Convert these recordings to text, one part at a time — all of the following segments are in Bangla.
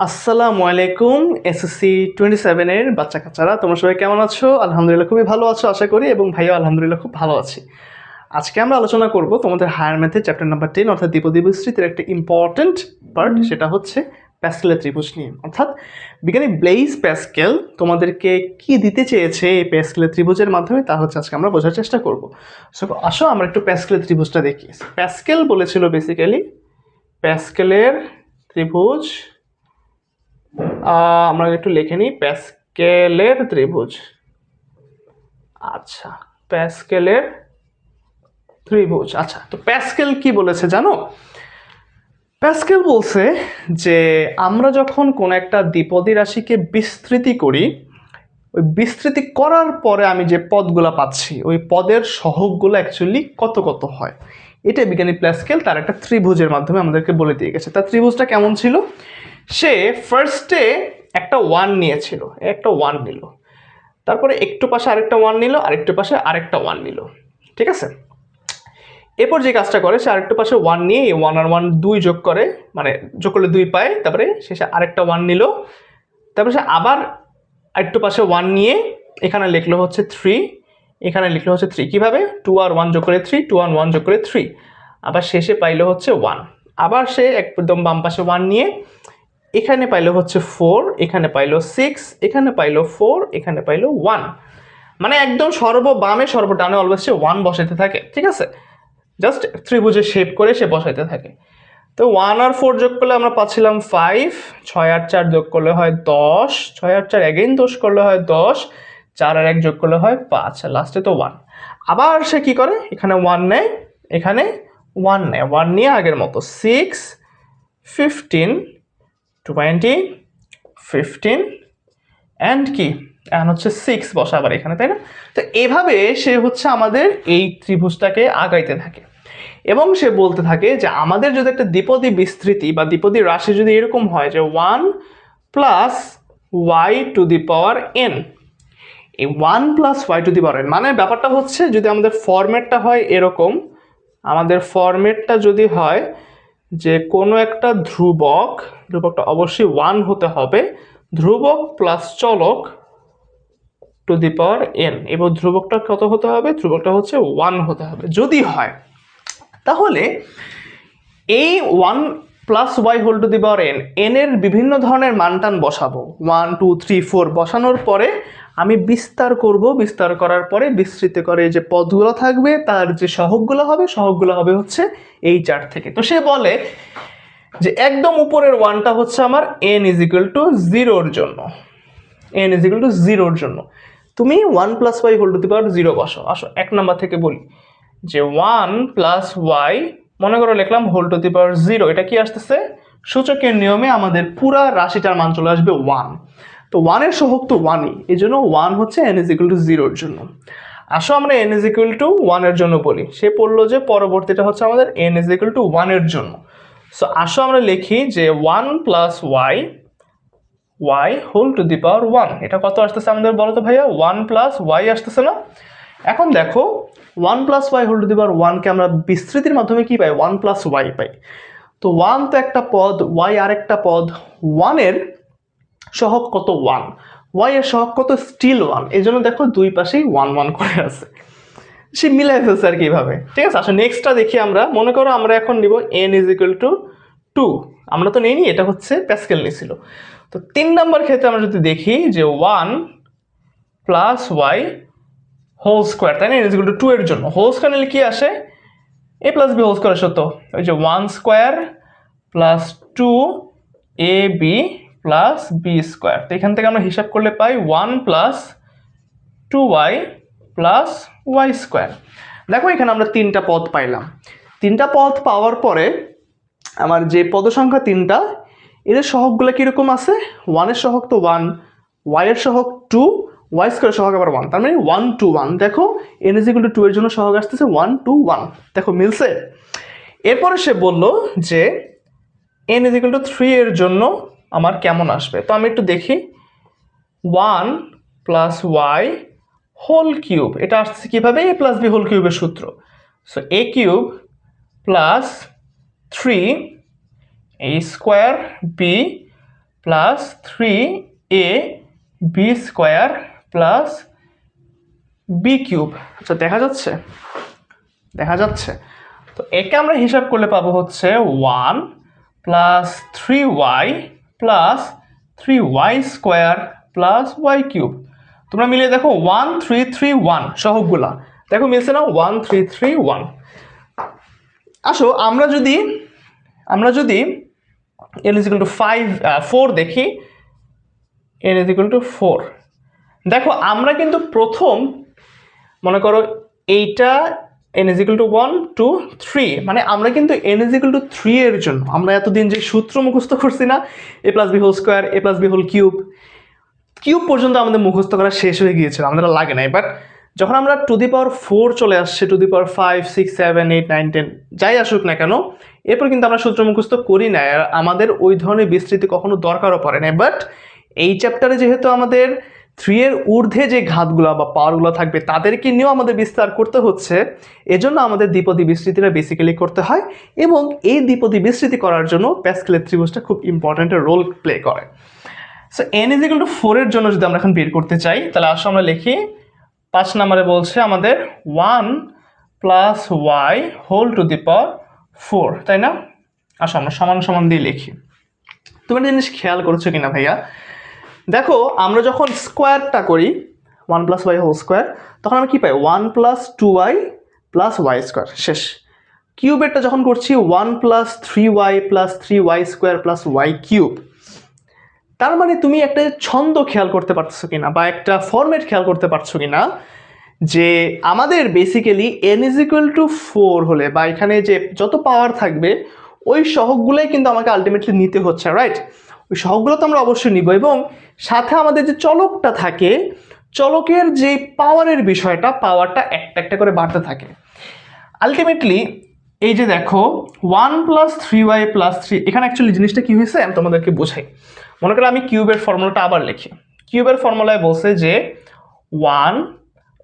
আসসালামু আলাইকুম এসএসসি 27 এর বাচ্চা কাচ্চারা, তোমরা সবাই কেমন আছো? আলহামদুলিল্লাহ খুবই ভালো আছো আশা করি, এবং ভাইও আলহামদুলিল্লাহ খুব ভালো আছি। আজকে আমরা আলোচনা করব তোমাদের হায়ার ম্যাথের চ্যাপ্টার নাম্বার 10 অর্থাৎ দ্বিপদী বিস্তৃতির একটা ইম্পর্টেন্ট পার্ট, সেটা হচ্ছে প্যাসকেলের ত্রিভুজ নিয়ে। অর্থাৎ বিজ্ঞানী ব্লেইজ প্যাসকেল তোমাদেরকে কি দিতে চেয়েছে এই প্যাসকেলের ত্রিভুজের মাধ্যমে, তা হচ্ছে আজকে আমরা বোঝার চেষ্টা করব। সো আসো আমরা একটু প্যাসকেলের ত্রিভুজটা দেখি। প্যাসকেল বলেছিল বেসিক্যালি প্যাসকেলের ত্রিভুজ, আমরা একটু লিখে নিই প্যাসকেলের ত্রিভুজ। আচ্ছা, প্যাসকেলের ত্রিভুজ। আচ্ছা, তো প্যাসকেল কি বলেছে জানো? প্যাসকেল বলছে যে আমরা যখন কোন একটা দ্বিপদী রাশিকে বিস্তৃতি করি, ওই বিস্তৃতি করার পরে আমি যে পদগুলো পাচ্ছি ওই পদের সহগগুলো অ্যাকচুয়ালি কত কত হয়, এটা বিজ্ঞানী প্যাসকেল তার একটা ত্রিভুজের মাধ্যমে আমাদেরকে বলে দিয়ে গেছে। তার ত্রিভুজটা কেমন ছিল? সে ফার্স্টে একটা ওয়ান নিয়েছিল, একটা ওয়ান নিল, তারপরে একটু পাশে আরেকটা ওয়ান নিল, আরেকটু পাশে আরেকটা ওয়ান নিল, ঠিক আছে? এরপর যে কাজটা করে, সে আরেকটু পাশে ওয়ান নিয়ে এই ওয়ান আর ওয়ান দুই যোগ করে, মানে যোগ করলে দুই পায়, তারপরে শেষে আরেকটা ওয়ান নিল, তারপরে সে আবার আরেকটু পাশে ওয়ান নিয়ে এখানে লিখলো হচ্ছে থ্রি, এখানে লিখলো হচ্ছে থ্রি। কীভাবে? টু আর ওয়ান যোগ করে থ্রি, টু আর ওয়ান যোগ করে থ্রি, আবার শেষে পাইলো হচ্ছে ওয়ান। আবার সে একদম বাম পাশে ওয়ান নিয়ে এখানে পাইলো হচ্ছে ফোর, এখানে পাইলো সিক্স, এখানে পাইলো ফোর, এখানে পাইলো ওয়ান। মানে একদম সর্ববামে সর্বডানে অলওয়েজ সে ওয়ান বসাইতে থাকে, ঠিক আছে? জাস্ট ত্রিভুজের শেপ করে সে বসাইতে থাকে। তো ওয়ান আর ফোর যোগ করলে আমরা পাচ্ছিলাম ফাইভ, ছয় আর চার যোগ করলে হয় দশ, ছয় আর চার এগেইন দোষ করলে হয় দশ, চার আর এক যোগ করলে হয় পাঁচ, লাস্টে তো ওয়ান। আবার সে কি করে, এখানে ওয়ান নেয়, এখানে ওয়ান নেয়, ওয়ান নিয়ে আগের মতো সিক্স, ফিফটিন, 20, 15 অ্যান্ড কি এখন হচ্ছে সিক্স বসা আবার এখানে, তাই না? তো এভাবে সে হচ্ছে আমাদের এই ত্রিভুজটাকে আগাইতে থাকে, এবং সে বলতে থাকে যে আমাদের যদি একটা দ্বিপদী বিস্তৃতি বা দ্বিপদী রাশি যদি এরকম হয় যে one plus y to the power n, এই one plus y to the power n মানে ব্যাপারটা হচ্ছে, যদি আমাদের ফরম্যাটটা হয় এরকম, আমাদের ফরম্যাটটা যদি হয় যে কোনো একটা ধ্রুবকটা অবশ্যই ওয়ান হতে হবে, ধ্রুবক প্লাস চলক টু দি পাওয়ার এন, এবং ধ্রুবকটা কত হতে হবে? ধ্রুবকটা হচ্ছে ওয়ান হতে হবে যদি হয়। তাহলে এই one plus y whole to the power n, n এর বিভিন্ন ধরনের মানটান বসাবো, ওয়ান টু থ্রি ফোর বসানোর পরে আমি বিস্তার করব, বিস্তার করার পরে বিস্তৃত করে যে পদগুলো থাকবে তার যে সহগগুলো হবে হচ্ছে এই চার থেকে। তো সে বলে যে একদম উপরের ওয়ানটা হচ্ছে আমার এন ইজ ইকুয়াল টু জিরোর জন্য, এন ইজ ইকুয়াল টু জিরোর জন্য তুমি one plus y whole to the power zero বসো। আসো এক নাম্বার থেকে বলি যে ওয়ান প্লাস ওয়াই মনে করো লিখলাম whole to the power zero, এটা কি আসতেছে? সূচকের নিয়মে আমাদের পুরা রাশিটার মান চলে আসবে ওয়ান। তো ওয়ানের সহগ তো ওয়ানই, এই জন্য ওয়ান হচ্ছে এন ইজ ইকুয়াল টু জিরোর জন্য। আসো আমরা এন ইজ ইকুয়াল টু ওয়ানের জন্য বলি। সে পড়লো যে পরবর্তীটা হচ্ছে আমাদের এন ইজ ইকুয়াল টু ওয়ানের জন্য। সো আসো আমরা লিখি যে one plus y y whole to the power one, এটা কত আসতেছে আমাদের বলো তো ভাইয়া? ওয়ান প্লাস ওয়াই আসতেছে না? এখন দেখো one plus y whole to the power ওয়ানকে আমরা বিস্তৃতির মাধ্যমে কি পাই? ওয়ান প্লাস ওয়াই পাই। তো ওয়ান তো একটা পদ, ওয়াই আরেকটা পদ, ওয়ানের সহগ কত? ওয়ান, ওয়াই এর সহগ কত? Still one. এই জন্য দেখো দুই পাশেই ওয়ান ওয়ান করে আছে, সে মিলাই ফেলছে আর কি এইভাবে, ঠিক আছে? আসলে নেক্সটটা দেখি আমরা। মনে করো আমরা এখন নিব n is equal to two, আমরা তো নেইনি, এটা হচ্ছে প্যাসকেল নিয়েছিল। তো তিন নম্বর ক্ষেত্রে আমরা যদি দেখি যে one plus y whole square, তাই না? N is equal to two এর জন্য হোল স্কোয়ার নিলে কি আসে? A plus b whole square আসে, তো ওই যে one square plus two a b plus b square. তো এখান থেকে আমরা হিসাব করলে পাই one plus two y plus y square. দেখো এখানে আমরা তিনটা পদ পাইলাম। তিনটা পদ পাওয়ার পরে আমার যে পদ সংখ্যা তিনটা, এদের সহগগুলো কীরকম আছে? ওয়ানের সহগ তো ওয়ান, ওয়াইয়ের সহগ টু, ওয়াই স্কোয়ার সহগ আবার ওয়ান, তার মানে ওয়ান টু ওয়ান। দেখো n is equal to two এর জন্য সহগ আসতেছে ওয়ান টু ওয়ান, দেখো মিলছে। এরপরে সে বলল যে n is equal to three এর জন্য আমার কেমন আসবে। তো আমি একটু দেখি, one plus y whole cube, এটা আসছে কীভাবে? এ প্লাস বি হোল কিউবের সূত্র। So a cube plus three a square b plus 3a b square plus b cube. আচ্ছা দেখা যাচ্ছে, দেখা যাচ্ছে। তো একে আমরা হিসাব করলে পাবো হচ্ছে 1 plus 3y plus 3y square plus y cube. তোমরা মিলিয়ে দেখো 1 3 3 1 সহগগুলা দেখো মিলছে না, 1 3 3 1। আসো আমরা যদি n is equal to 4 দেখি, n is equal to 4, দেখো আমরা কিন্তু প্রথম মনে করো এইটা n is equal to 1 2 3, মানে আমরা কিন্তু n is equal to 3 এর জন্য আমরা এতদিন যে সূত্র মুখস্থ করছি না, a plus b whole square a plus b whole cube পর্যন্ত আমাদের মুখস্থ করা শেষ হয়ে গিয়েছিল, আমাদের লাগে নাই। বাট যখন আমরা টু দি পাওয়ার 4 চলে আসছে, টু দি পাওয়ার 5 6 7 8 9 10 যাই আসুক না কেন, এরপর কিন্তু আমরা সূত্র মুখস্থ করি না, আর আমাদের ওই ধরনের বিস্তৃতি কখনো দরকারও পড়ে না। বাট এই চ্যাপ্টারে যেহেতু আমাদের 3 এর ঊর্ধ্বে যে ঘাতগুলো বা পাওয়ারগুলো থাকবে তাদেরকে নিয়েও আমাদের বিস্তার করতে হচ্ছে, এজন্য আমাদের দ্বিপদী বিস্তৃতিটা বেসিক্যালি করতে হয়, এবং এই দ্বিপদী বিস্তৃতি করার জন্য প্যাসকেলের ত্রিভুজটা খুব ইম্পর্ট্যান্ট রোল প্লে করে। So n is equal to 4 এর জন্য যদি আমরা এখন বের করতে চাই, তাহলে আসো আমরা লিখি 5 নম্বরে বলছে আমাদের 1 plus y whole to the power 4, তাই না? আসো আমরা সমান সমান দিয়ে লিখি। তুমি একটা জিনিস খেয়াল করছো কিনা ভাইয়া, দেখো আমরা যখন স্কোয়ারটা করি 1 প্লাস ওয়াই হোল স্কোয়ার, তখন আমরা কি পাই 1 plus 2y plus y square, শেষ। কিউবেরটা যখন করছি 1 plus 3y plus 3y square plus y cube. তার মানে তুমি একটা ছন্দ খেয়াল করতে পারছো কিনা বা একটা ফরম্যাট খেয়াল করতে পারছো কিনা, যে আমাদের basically n is equal to 4 হলে বা এখানে যে যত পাওয়ার থাকবে ওই সহগগুলোই কিন্তু আমাকে আলটিমেটলি নিতে হচ্ছে, রাইট? ওই সহগগুলো তো আমরা অবশ্যই নিব, এবং সাথে আমাদের যে চলকটা থাকে, চলকের যে পাওয়ারের বিষয়টা, পাওয়ারটা একটা একটা করে বাড়তে থাকে। আলটিমেটলি এই যে দেখো 1 প্লাস 3y প্লাস 3, এখানে অ্যাকচুয়ালি জিনিসটা কি হয়েছে আমি তোমাদেরকে বোঝাই। মনে করো আমি কিউবের ফর্মুলাটা আবার লিখি। কিউবের ফর্মুলায় বলছে যে 1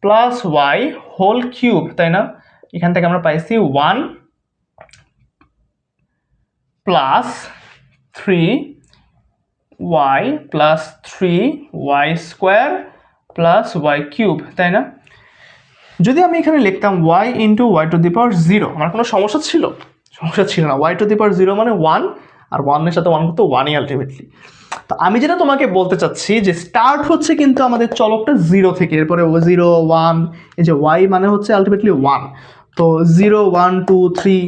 প্লাস ওয়াই হোল কিউব, তাই না? এখান থেকে আমরা পাইছি 1 plus 3y plus 3y square plus y cube, তাই না? যদি আমি এখানে লিখতাম y into y to the power 0, আমার কোনো সমস্যা ছিল? সমস্যা ছিল না। y টু দি পাওয়ার 0 মানে 1, আর 1 এর সাথে 1 করতে 1ই আলটিমেটলি। তো আমি যেটা তোমাকে বলতে চাচ্ছি যে স্টার্ট হচ্ছে কিন্তু আমাদের চলকটা 0 থেকে, এরপরে 0 1, এই যে y মানে হচ্ছে আলটিমেটলি 1, তো 0 1 2 3,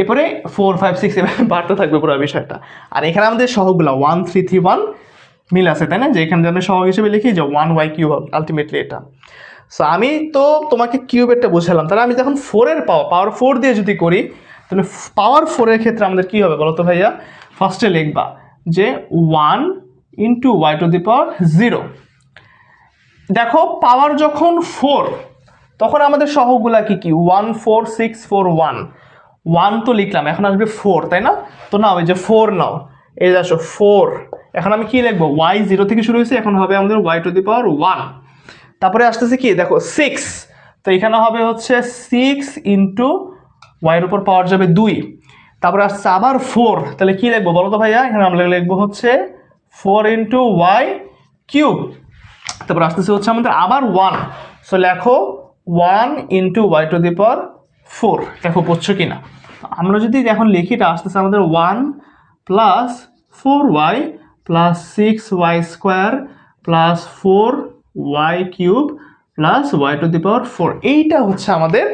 এরপরে 4 5 6 এভাবে বাড়তে থাকবে পুরো বিষয়টা। আর এখানে আমাদের সহগগুলো 1 3 3 1 মিল আছে, তাই না? যে এখানে আমরা সহগ হিসেবে লিখি যে 1y কিউব আলটিমেটলি এটা। সো আমি তো তোমাকে কিউবেরটা বুঝালাম, তাহলে আমি যখন 4 এর পাওয়ার 4 দিয়ে যদি করি, তাহলে পাওয়ার 4 এর ক্ষেত্রে আমাদের কি হবে বলো তো ভাইয়া? ফার্স্টে লিখবা যে 1 into y to the power 0। দেখো পাওয়ার যখন 4, তখন আমাদের সহগগুলা কি কি? 1 4 6 4 1, 1 তো লিখলাম, এখন আসবে 4, তাই না? তো নাও এই যে 4 নাও, এই যে আসো 4, এখন আমি কি লিখবো? y 0 থেকে শুরু হয়েছে, এখন হবে আমাদের ওয়াই টু দি পাওয়ার 1। তারপরে আসতেছে কি দেখো 6, তো এখানে হবে হচ্ছে 6 ইন্টু ওয়াইয়ের উপর পাওয়ার যাবে 2, তারপরে আসছে আবার 4, তাহলে কি লিখবো বলো তো ভাইয়া? এখানে আমরা লিখবো হচ্ছে 4 ইন্টু ওয়াই কিউব। তারপর আসতেছে হচ্ছে আমাদের আবার 1, সো লেখো 1 into y to the power 4। দেখো বুঝছো কিনা? আমরা যদি এখন লিখি, এটা আসতেছে আমাদের 1 plus 4y plus 6y square plus 4y cube plus y to the power 4। এইটা হচ্ছে আমাদের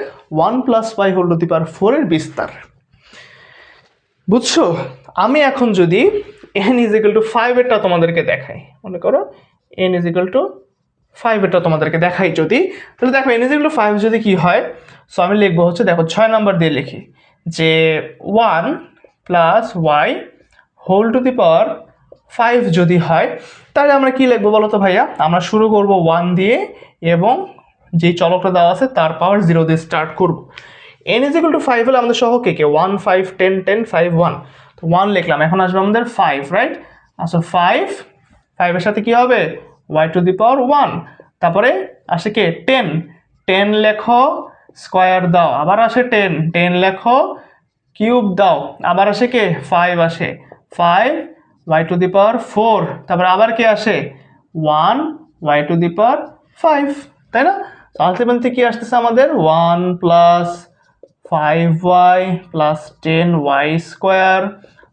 1 plus y whole to the power 4 এর বিস্তার। বুঝছো? আমি এখন যদি n ইজ ইকুয়াল টু 5 এরটা তোমাদেরকে দেখাই, মনে করো n ইজ ইকুয়াল টু 5 এরটা তোমাদেরকে দেখাই যদি, তাহলে দেখো n ইজ ইকুয়াল টু 5 যদি কি হয়, সো আমি লিখবো হচ্ছে দেখো 6 নাম্বার দিয়ে লিখি যে 1 plus y whole to the power 5 যদি হয়, তাহলে আমরা কি লিখবো বলো তো ভাইয়া? আমরা শুরু করব 1 দিয়ে, এবং যেই চলকটা দেওয়া আছে তার পাওয়ার 0 দিয়ে স্টার্ট করব। n ইজ ইকুয়াল টু 5 হলে আমাদের সহগ কে 1 5 10 10 5 1, তো 1 লিখলাম, এখন আসবে আমাদের 5, রাইট? আচ্ছা 5 এর সাথে কি হবে? y টু দি পাওয়ার 1, তারপরে আসে কে 10, 10 লেখো, স্কোয়ার দাও, আবার আসে 10, 10 লেখো, কিউব দাও, আবার আসে কে 5, আসে 5 y টু দি পাওয়ার 4, তারপর আবার কি আসে 1 y টু দি পাওয়ার 5, তাই না? আলটিমেটলি কি আসতেছে আমাদের 1 plus 5y plus 10y square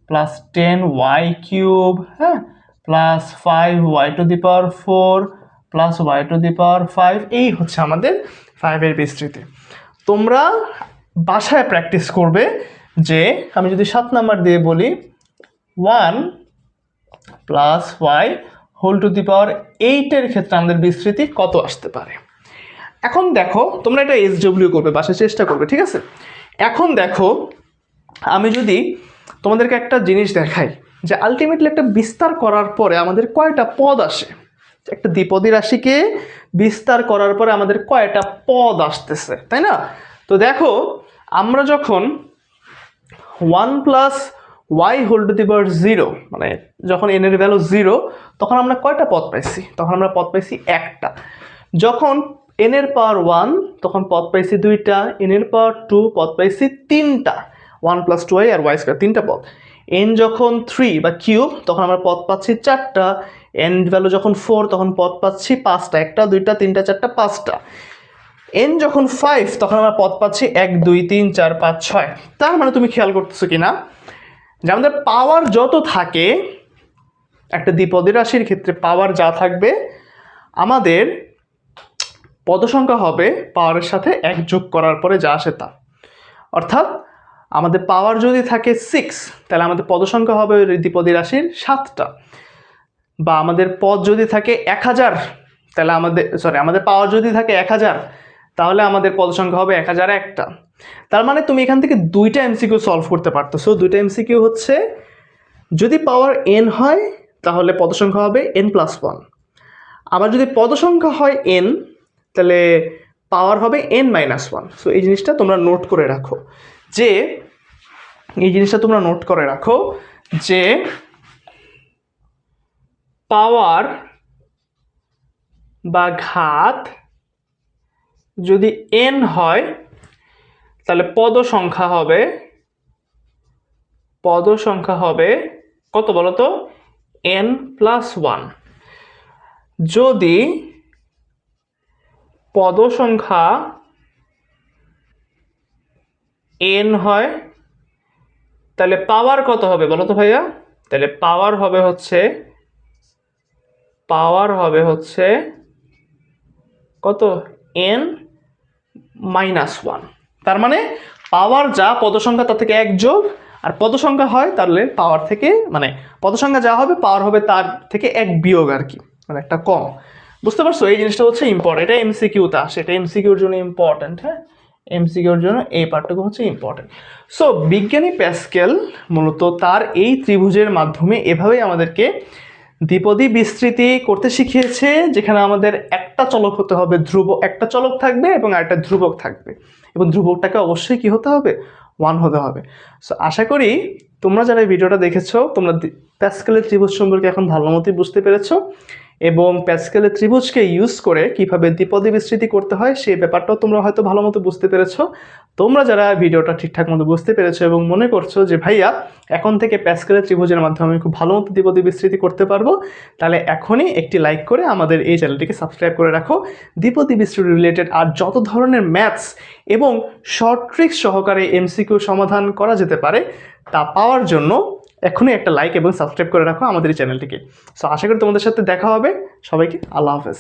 plus 10y cube, হ্যাঁ, plus 5y to the power 4 plus y to the power 5। এই হচ্ছে আমাদের 5-এর বিস্তৃতি। তোমরা বাসায় প্র্যাকটিস করবে যে আমি যদি 7 নাম্বার দিয়ে বলি 1 plus y whole to the power 8-এর ক্ষেত্রে আমাদের বিস্তৃতি কত আসতে পারে। এখন দেখো তোমরা এটা SW করবে, বাসায় চেষ্টা করবে, ঠিক আছে? এখন দেখো আমি যদি তোমাদেরকে একটা জিনিস দেখাই যে আলটিমেটলি একটা বিস্তার করার পরে আমাদের কয়টা পদ আসে। একটা দ্বিপদী রাশিকে বিস্তার করার পরে আমাদের কয়টা পদ আসতেছে, তাই না? তো দেখো আমরা যখন 1 plus y whole to the power 0, মানে যখন n এর ভ্যালু 0, তখন আমরা কয়টা পদ পাইছি? তখন আমরা পদ পাইছি একটা। যখন n এর পাওয়ার 1 তখন পদ পাইছি 2টা, n এর পাওয়ার 2 পদ পাইছি 3টা, 1 প্লাস 2y আর y স্কয়ার 3টা পদ। n যখন 3 বা কিউব তখন আমরা পদ পাচ্ছি 4টা, n ভ্যালু যখন 4 তখন পদ পাচ্ছি 5টা, 1টা 2টা 3টা 4টা 5টা। n যখন 5 তখন আমরা পদ পাচ্ছি 1 2 3 4 5 6। তার মানে তুমি খেয়াল করতেছো কিনা যে আমাদের পাওয়ার যত থাকে একটা দ্বিপদী রাশির ক্ষেত্রে পাওয়ার যা থাকবে আমাদের পদ সংখ্যা হবে পাওয়ারের সাথে 1 যোগ করার পরে যা আসে তা। অর্থাৎ আমাদের পাওয়ার যদি থাকে 6 তাহলে আমাদের পদ সংখ্যা হবে ওই দ্বিপদী রাশির 7টা। বা আমাদের পদ যদি থাকে 1000 তাহলে আমাদের পাওয়ার যদি থাকে 1000 তাহলে আমাদের পদ সংখ্যা হবে 1001টা। তার মানে তুমি এখান থেকে 2টা এমসিকিউ সলভ করতে পারতেছো। 2টা এমসিকিউ হচ্ছে যদি পাওয়ার n হয় তাহলে পদ সংখ্যা হবে n প্লাস 1, আবার যদি পদ সংখ্যা হয় n তাহলে পাওয়ার হবে n মাইনাস 1। সো এই জিনিসটা তোমরা নোট করে রাখো যে পাওয়ার বা ঘাত যদি n হয় তাহলে পদ সংখ্যা হবে কত বলো তো? n plus 1। যদি পদ সংখ্যা n হয় তাহলে পাওয়ার কত হবে বলো তো ভাইয়া? তাহলে পাওয়ার হবে কত? n minus 1। তার মানে পাওয়ার যা পদ সংখ্যা তার থেকে 1 যোগ, আর পদ সংখ্যা হয় তাহলে পাওয়ার থেকে মানে পদ সংখ্যা যা হবে পাওয়ার হবে তার থেকে 1 বিয়োগ আর কি, মানে একটা কম। বুঝতে পারছো? এই জিনিসটা হচ্ছে ইম্পর্টেন্ট, এটা এমসিকিউতে আসে, এটা এমসিকিউর জন্য ইম্পর্টেন্ট। হ্যাঁ, এমসিকিউর জন্য এই পার্টটুকু হচ্ছে ইম্পর্টেন্ট। সো বিজ্ঞানী প্যাসকেল মূলত তার এই ত্রিভুজের মাধ্যমে এভাবেই আমাদেরকে দ্বিপদী বিস্তৃতি করতে শিখিয়েছে, যেখানে আমাদের একটা চলক হতে হবে ধ্রুবক, একটা চলক থাকবে এবং আরেকটা ধ্রুবক থাকবে, এবং ধ্রুবকটাকে অবশ্যই কি হতে হবে? 1 হতে হবে। সো আশা করি তোমরা যারা এই ভিডিওটা দেখেছো তোমরা প্যাসকেলের ত্রিভুজ সম্পর্কে এখন ভালো মতোই বুঝতে পেরেছো, এবং প্যাসকেলের ত্রিভুজকে ইউজ করে কিভাবে দ্বিপদী বিস্তৃতি করতে হয় সেই ব্যাপারটাও তোমরা হয়তো ভালো মতো বুঝতে পেরেছো। তোমরা যারা ভিডিওটা ঠিকঠাক মতো বুঝতে পেরেছো এবং মনে করছো যে ভাইয়া এখন থেকে প্যাসকেলের ত্রিভুজের মাধ্যমে আমি খুব ভালো মতো দ্বিপদী বিস্তৃতি করতে পারবো, তাহলে এখনই একটি লাইক করে আমাদের এই চ্যানেলটিকে সাবস্ক্রাইব করে রাখো। দ্বিপদী বিস্তৃতি রিলেটেড আর যত ধরনের ম্যাথস এবং শর্ট ট্রিক্স সহকারে এমসিকিউ সমাধান করা যেতে পারে তা পাওয়ার জন্য এখনই একটা লাইক এবং সাবস্ক্রাইব করে রাখো আমাদের এই চ্যানেলটিকে। সো আশা করি তোমাদের সাথে দেখা হবে। সবাইকে আল্লাহ হাফেজ।